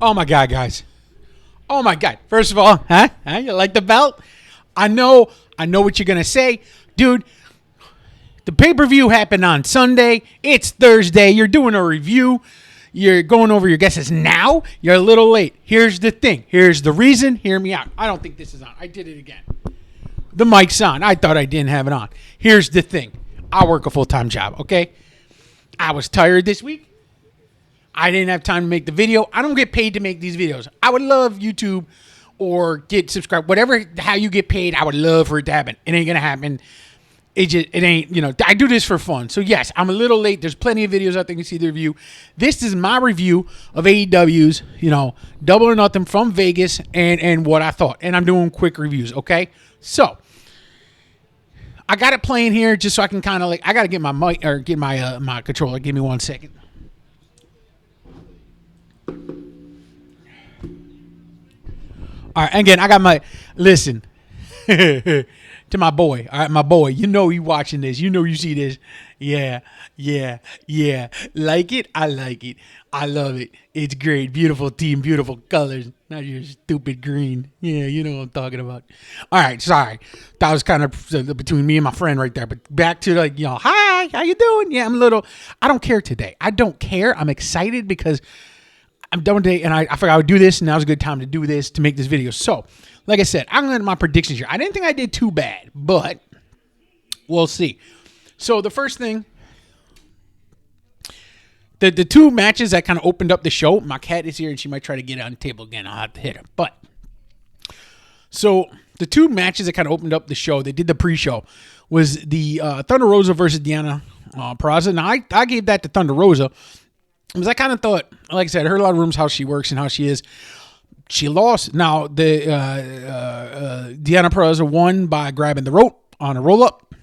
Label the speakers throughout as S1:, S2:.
S1: Oh my God, guys. Oh my God. First of all, huh? You like the belt? I know what you're gonna say, dude. The pay-per-view happened on Sunday. It's Thursday. You're doing a review. You're going over your guesses now. You're a little late. Here's the thing. Here's the reason. Hear me out. I don't think this is on. I did it again. The mic's on. I thought I didn't have it on. Here's the thing. I work a full-time job, okay? I was tired this week. I didn't have time to make the video. I don't get paid to make these videos. I would love YouTube or get subscribed. Whatever, how you get paid, I would love for it to happen. It ain't going to happen. It ain't, I do this for fun. So yes, I'm a little late. There's plenty of videos out there you can see the review. This is my review of AEW's, Double or Nothing from Vegas and what I thought. And I'm doing quick reviews, okay? So, I got it playing here just so I can kind of I got to get my mic or get my my controller. Give me 1 second. All right, again, I got my, listen, to my boy. All right, my boy, you watching this. You see this. Yeah. Like it? I like it. I love it. It's great. Beautiful team, beautiful colors. Not your stupid green. Yeah, you know what I'm talking about. All right, sorry. That was kind of between me and my friend right there. But back to hi, how you doing? Yeah, I don't care today. I don't care. I'm excited because I'm done with the day, and I figured I would do this, and now's a good time to do this, to make this video. So, like I said, I'm going to my predictions here. I didn't think I did too bad, but we'll see. So, the first thing, the two matches that kind of opened up the show, my cat is here, and she might try to get on the table again. I'll have to hit her. But, so, the two matches that kind of opened up the show, they did the pre-show, was the Thunder Rosa versus Deanna Peraza. Now, I gave that to Thunder Rosa, because I kind of thought, like I said, I heard a lot of rumors how she works and how she is. She lost. Now, the Deanna Peraza won by grabbing the rope on a roll-up.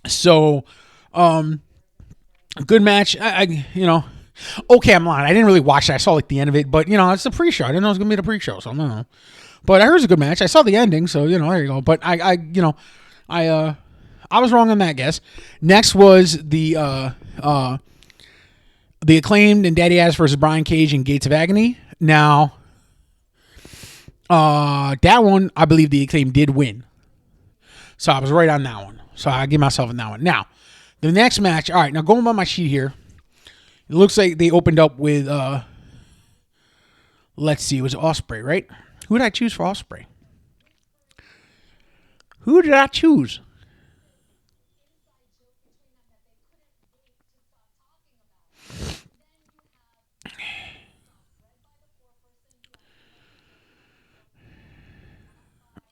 S1: So, good match. Okay, I'm lying. I didn't really watch it. I saw the end of it, but, it's the pre-show. I didn't know it was going to be the pre-show, so I don't know. But I heard it was a good match. I saw the ending, so, there you go. But I was wrong on that guess. Next was the Acclaimed and Daddy Ass versus Brian Cage and Gates of Agony. Now, that one, I believe the Acclaimed did win. So I was right on that one. So I give myself on that one. Now, the next match, all right, now going by my sheet here, it looks like they opened up with, let's see, it was Ospreay, right? Who did I choose for Ospreay? Who did I choose?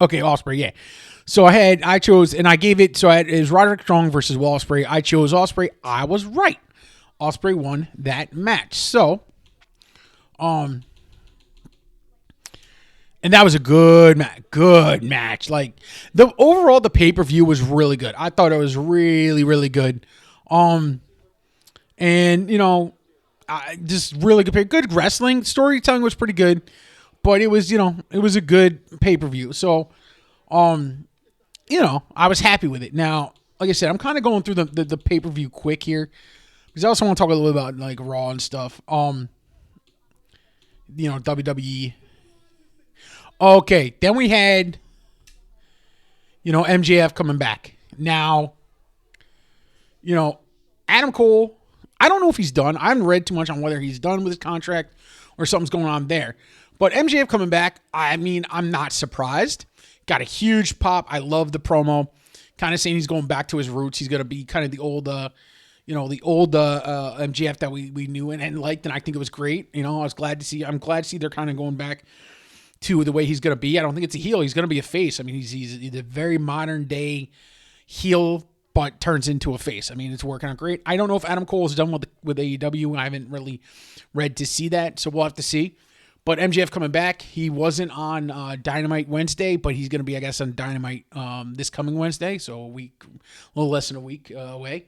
S1: Okay, Ospreay, yeah. So I chose, and I gave it, so it was Roderick Strong versus Ospreay. I chose Ospreay. I was right. Ospreay won that match. So, and that was a good match. Like, the pay-per-view was really good. I thought it was really, really good. And, just really good wrestling. Storytelling was pretty good. But it was, it was a good pay-per-view. So, I was happy with it. Now, like I said, I'm kind of going through the pay-per-view quick here. Because I also want to talk a little bit about, Raw and stuff. WWE. Okay, then we had, MJF coming back. Now, Adam Cole, I don't know if he's done. I haven't read too much on whether he's done with his contract or something's going on there. But MJF coming back, I'm not surprised. Got a huge pop. I love the promo. Kind of saying he's going back to his roots. He's going to be kind of the old, MJF that we knew and liked, and I think it was great. I was glad to see. I'm glad to see they're kind of going back to the way he's going to be. I don't think it's a heel. He's going to be a face. I mean, he's a very modern day heel, but turns into a face. I mean, it's working out great. I don't know if Adam Cole is done with AEW. I haven't really read to see that, so we'll have to see. But MJF coming back, he wasn't on Dynamite Wednesday, but he's going to be, I guess, on Dynamite this coming Wednesday, so a little less than a week away.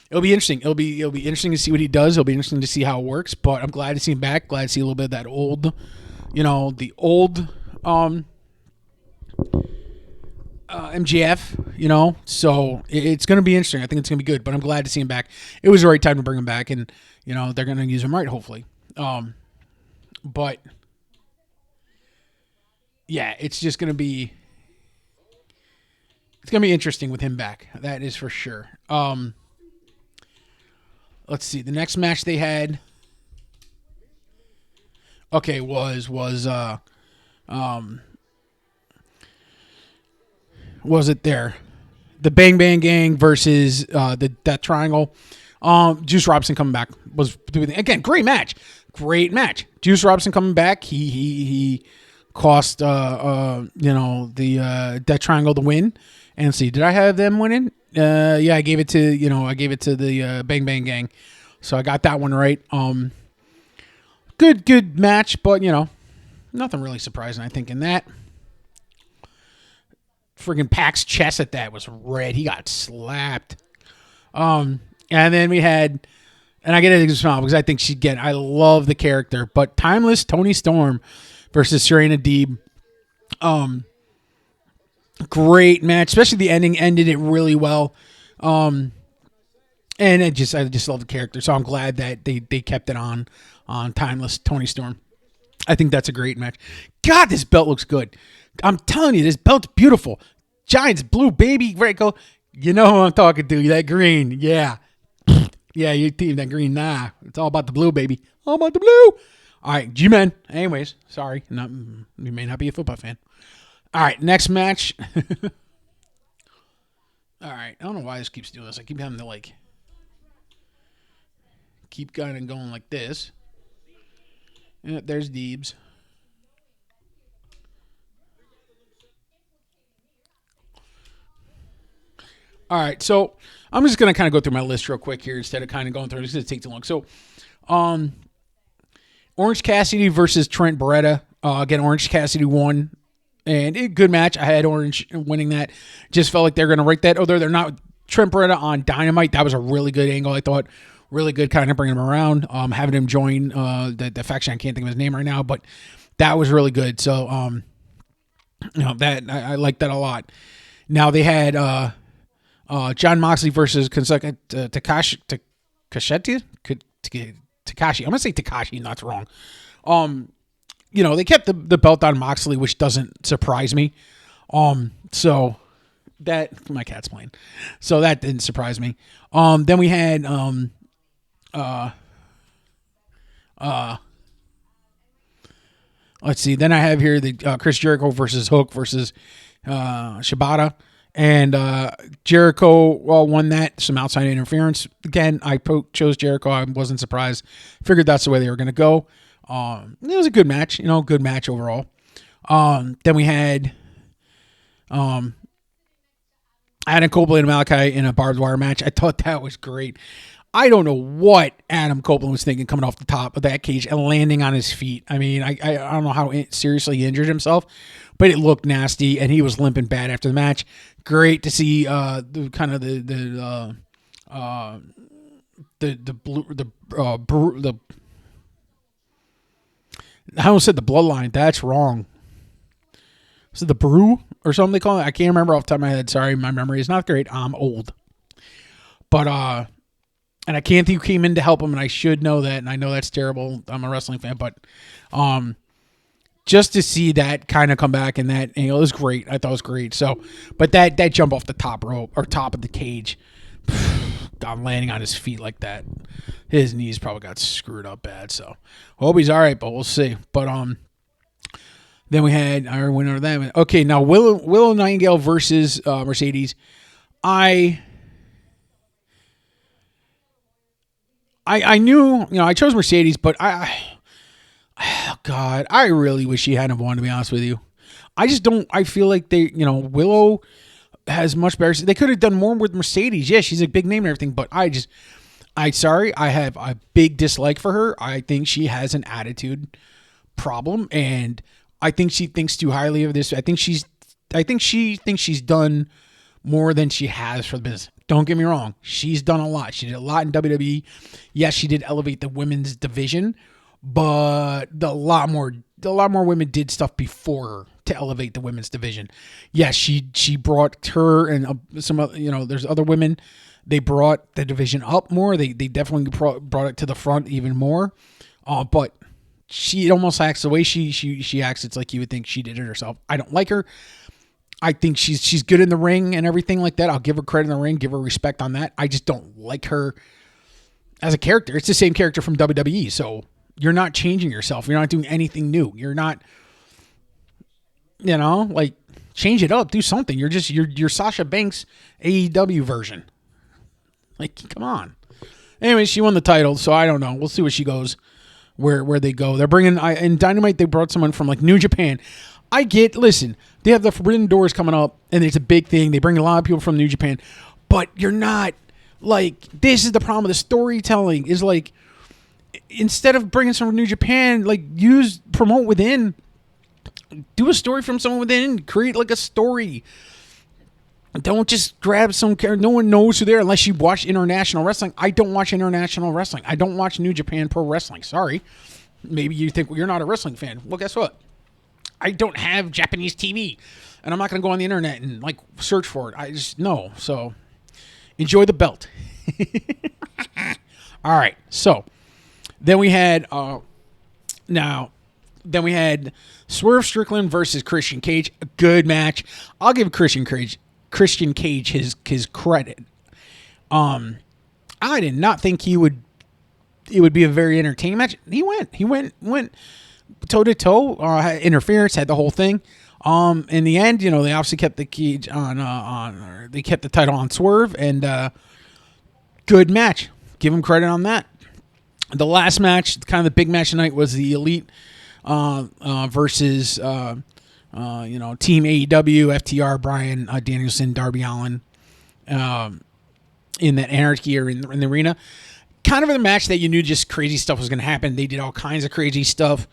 S1: It'll be interesting. It'll be interesting to see what he does. It'll be interesting to see how it works. But I'm glad to see him back. Glad to see a little bit of that old, the old MJF. So it's going to be interesting. I think it's going to be good. But I'm glad to see him back. It was the right time to bring him back, and they're going to use him right, hopefully. But yeah, it's just gonna be interesting with him back. That is for sure. Let's see. The next match they had, okay, was it there? The Bang Bang Gang versus the Death Triangle. Juice Robinson coming back was doing again. Great match. Juice Robinson coming back. He cost the Death Triangle the win. And see, did I have them winning? Yeah, I gave it to the Bang Bang Gang. So I got that one right. Good match, but nothing really surprising. I think in that. Friggin' Pac's chest at that was red. He got slapped. And then we had, and I get it because I think I love the character, but Timeless Tony Storm versus Serena Deeb. Great match, especially the ending ended it really well. And I just love the character, so I'm glad that they kept it on Timeless Tony Storm. I think that's a great match. God, this belt looks good. I'm telling you, this belt's beautiful. Giants blue, baby. Rico, you know who I'm talking to. That green. Yeah. Yeah, your team, that green. Nah, it's all about the blue, baby. All about the blue. All right, G-Men. Anyways, sorry. You may not be a football fan. All right, next match. All right, I don't know why this keeps doing this. I keep having to, keep going like this. Yeah, there's Deebs. All right, so I'm just going to kind of go through my list real quick here instead of kind of going through it. It's going to take too long. So, Orange Cassidy versus Trent Beretta. Again, Orange Cassidy won. And good match. I had Orange winning that. Just felt like they're going to write that. Although they're not. Trent Beretta on Dynamite. That was a really good angle, I thought. Really good kind of bringing him around. Having him join the faction. I can't think of his name right now. But that was really good. So, that I like that a lot. Now they had John Moxley versus Takashi. I'm going to say Takashi, and that's wrong. They kept the belt on Moxley, which doesn't surprise me. So that my cat's playing. So that didn't surprise me. Then we had let's see. Then I have here the Chris Jericho versus Hook versus Shibata. And Jericho won that. Some outside interference. Again, I chose Jericho. I wasn't surprised. Figured that's the way they were going to go. It was a good match. Good match overall. Then we had Adam Copeland and Malachi in a barbed wire match. I thought that was great. I don't know what Adam Copeland was thinking coming off the top of that cage and landing on his feet. I mean, I don't know how seriously he injured himself, but it looked nasty, and he was limping bad after the match. Great to see the I almost said the bloodline. That's wrong. Is it the brew or something they call it? I can't remember off the top of my head. Sorry, my memory is not great. I'm old. But and I can't think who came in to help him, and I should know that, and I know that's terrible. I'm a wrestling fan, but just to see that kind of come back and that angle is great. I thought it was great. So, but that jump off the top rope or top of the cage, God, landing on his feet like that, his knees probably got screwed up bad. So, I hope he's all right, but we'll see. But then we had I already went over that. Okay, now Willow Nightingale versus Mercedes. I knew, I chose Mercedes, but God, I really wish she hadn't won, to be honest with you. I just don't, I feel like Willow has much better, they could have done more with Mercedes. Yeah, she's a big name and everything, but I have a big dislike for her. I think she has an attitude problem, and I think she thinks too highly of this. I think she thinks she's done more than she has for the business. Don't get me wrong. She's done a lot. She did a lot in WWE. Yes, she did elevate the women's division, but a lot more women did stuff before her to elevate the women's division. Yes, she brought her and some other, there's other women. They brought the division up more. They definitely brought it to the front even more. But she almost acts the way she acts. It's like you would think she did it herself. I don't like her. I think she's good in the ring and everything like that. I'll give her credit in the ring, give her respect on that. I just don't like her as a character. It's the same character from WWE. So you're not changing yourself. You're not doing anything new. You're not, like, change it up, do something. You're Sasha Banks AEW version. Like, come on. Anyway, she won the title, so I don't know. We'll see where she goes, where they go. They're bringing in Dynamite. They brought someone from like New Japan. Listen, they have the Forbidden Doors coming up, and it's a big thing. They bring a lot of people from New Japan, but you're not like, this is the problem with the storytelling is like, instead of bringing someone from New Japan, like promote within, do a story from someone within, create like a story. Don't just grab some character. No one knows who they are unless you watch international wrestling. I don't watch international wrestling. I don't watch New Japan Pro Wrestling. Sorry. Maybe you think, well, you're not a wrestling fan. Well, guess what? I don't have Japanese TV, and I'm not going to go on the internet and like search for it. I just know. So enjoy the belt. All right. So then we had Swerve Strickland versus Christian Cage. A good match. I'll give Christian Cage his credit. I did not think it would be a very entertaining match. He went toe to toe, interference, had the whole thing. In the end, they obviously kept the cage they kept the title on Swerve, and good match. Give him credit on that. The last match, kind of the big match tonight, was the Elite versus Team AEW, FTR, Bryan Danielson, Darby Allin, in that Anarchy or in the arena. Kind of a match that you knew just crazy stuff was going to happen. They did all kinds of crazy stuff.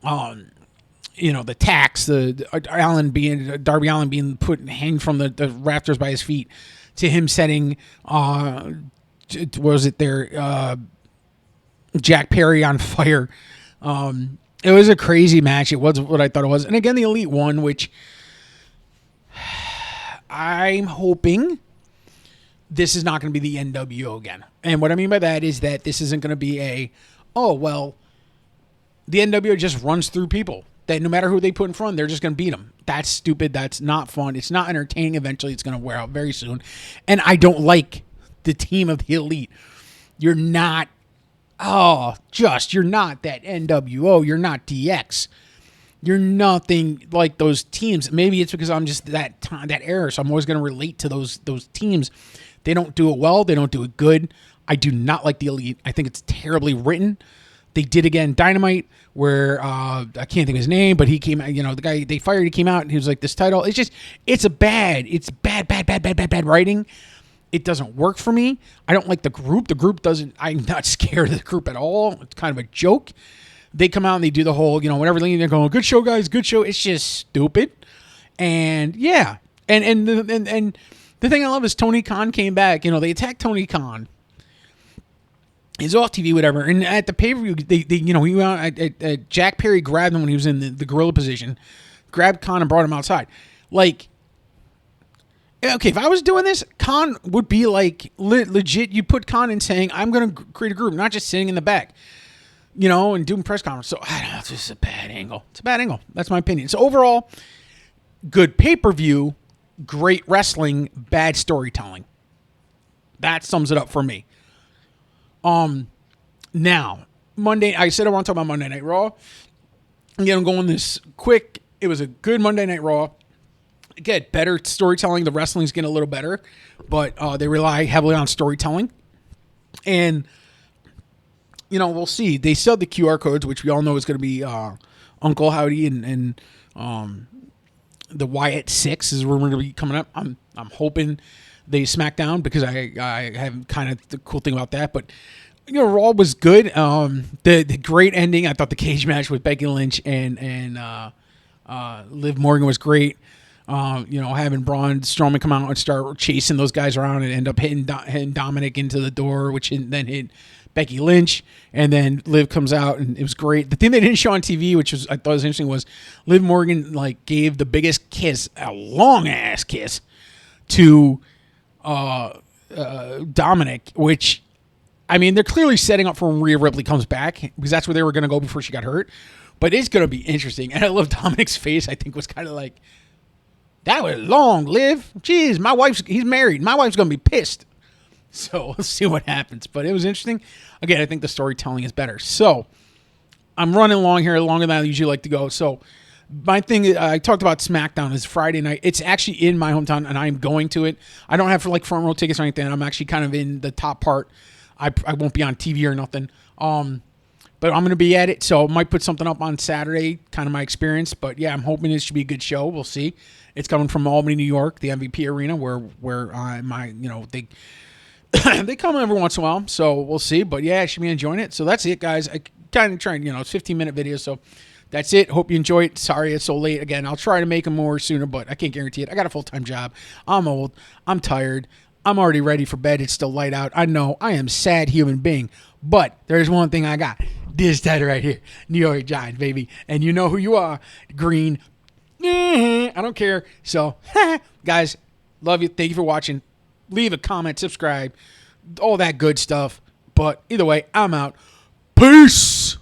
S1: The tacks, Darby Allin being hanged from the rafters by his feet, to him setting, Jack Perry on fire. It was a crazy match. It was what I thought it was. And again, the Elite won, which I'm hoping this is not going to be the NWO again. And what I mean by that is that this isn't going to be the NWO just runs through people. That no matter who they put in front, they're just going to beat them. That's stupid. That's not fun. It's not entertaining. Eventually, it's going to wear out very soon. And I don't like the team of the Elite. You're not that NWO. You're not DX. You're nothing like those teams. Maybe it's because I'm just that era, so I'm always going to relate to those teams. They don't do it well. They don't do it good. I do not like the Elite. I think it's terribly written. They did again Dynamite, where I can't think of his name, but he came out. The guy they fired, he came out and he was like, "This title, it's bad writing. It doesn't work for me. I don't like the group. The group doesn't. I'm not scared of the group at all. It's kind of a joke. They come out and they do the whole, whatever they're going, good show, guys, good show. It's just stupid. And yeah, and the thing I love is Tony Khan came back. They attacked Tony Khan. He's off TV, whatever. And at the pay-per-view, he went out, Jack Perry grabbed him when he was in the gorilla position, grabbed Khan and brought him outside. Like, okay, if I was doing this, Khan would be like legit. You put Khan in saying, I'm going to create a group, not just sitting in the back, and doing press conference. So I don't know, it's just a bad angle. It's a bad angle. That's my opinion. So overall, good pay-per-view, great wrestling, bad storytelling. That sums it up for me. Now, Monday, I said I want to talk about Monday Night Raw. Again, I'm going this quick. It was a good Monday Night Raw. Again, better storytelling. The wrestling's getting a little better, but they rely heavily on storytelling. And, we'll see. They sell the QR codes, which we all know is going to be Uncle Howdy and the Wyatt 6 is rumored to be coming up. I'm hoping they SmackDown because I have kind of the cool thing about that. But, Raw was good. The great ending. I thought the cage match with Becky Lynch and Liv Morgan was great. Having Braun Strowman come out and start chasing those guys around and end up hitting Dominic into the door, which then hit Becky Lynch, and then Liv comes out, and it was great. The thing they didn't show on TV, which I thought was interesting, was Liv Morgan gave the biggest kiss, a long ass kiss, to Dominic, which I mean, they're clearly setting up for when Rhea Ripley comes back because that's where they were going to go before she got hurt. But it's going to be interesting. And I love Dominic's face. I think was kind of like, that was long, Liv. Jeez, he's married. My wife's going to be pissed. So we'll see what happens. But it was interesting. Again, I think the storytelling is better. So I'm running along here longer than I usually like to go. So my thing, I talked about SmackDown is Friday night. It's actually in my hometown, and I'm going to it. I don't have front row tickets or anything. I'm actually kind of in the top part. I won't be on TV or nothing. But I'm going to be at it, so I might put something up on Saturday, kind of my experience. But yeah, I'm hoping it should be a good show. We'll see. It's coming from Albany, New York, the MVP Arena, where they they come every once in a while. So we'll see. But yeah, I should be enjoying it. So that's it, guys. I kind of trying, it's 15-minute video, so that's it. Hope you enjoy it. Sorry it's so late. Again, I'll try to make them more sooner, but I can't guarantee it. I got a full-time job. I'm old. I'm tired. I'm already ready for bed. It's still light out. I know I am a sad human being, but there's one thing I got. This title right here. New York Giants, baby. And you know who you are. Green. I don't care. So, guys, love you. Thank you for watching. Leave a comment, subscribe, all that good stuff. But either way, I'm out. Peace.